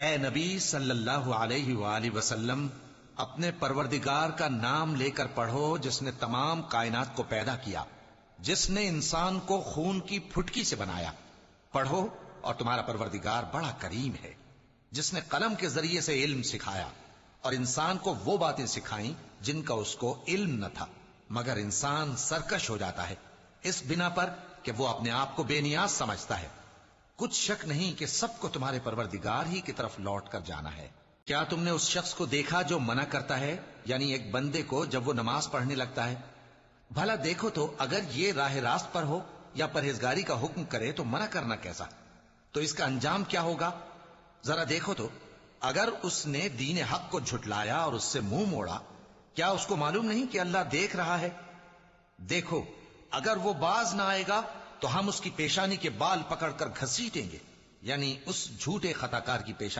اے نبی صلی اللہ علیہ وآلہ وسلم، اپنے پروردگار کا نام لے کر پڑھو جس نے تمام کائنات کو پیدا کیا، جس نے انسان کو خون کی پھٹکی سے بنایا۔ پڑھو، اور تمہارا پروردگار بڑا کریم ہے، جس نے قلم کے ذریعے سے علم سکھایا اور انسان کو وہ باتیں سکھائیں جن کا اس کو علم نہ تھا، مگر انسان سرکش ہو جاتا ہے اس بنا پر کہ وہ اپنے آپ کو بے نیاز سمجھتا ہے۔ کچھ شک نہیں کہ سب کو تمہارے پروردگار ہی کی طرف لوٹ کر جانا ہے۔ کیا تم نے اس شخص کو دیکھا جو منع کرتا ہے، یعنی ایک بندے کو جب وہ نماز پڑھنے لگتا ہے؟ بھلا دیکھو تو اگر یہ راہ راست پر ہو یا پرہیزگاری کا حکم کرے تو منع کرنا کیسا؟ تو اس کا انجام کیا ہوگا؟ ذرا دیکھو تو اگر اس نے دین حق کو جھٹلایا اور اس سے منہ موڑا، کیا اس کو معلوم نہیں کہ اللہ دیکھ رہا ہے؟ دیکھو، اگر وہ باز نہ آئے گا تو ہم اس کی پیشانی کے بال پکڑ کر گھسیٹیں گے، یعنی اس جھوٹے خطا کار کی پیشانی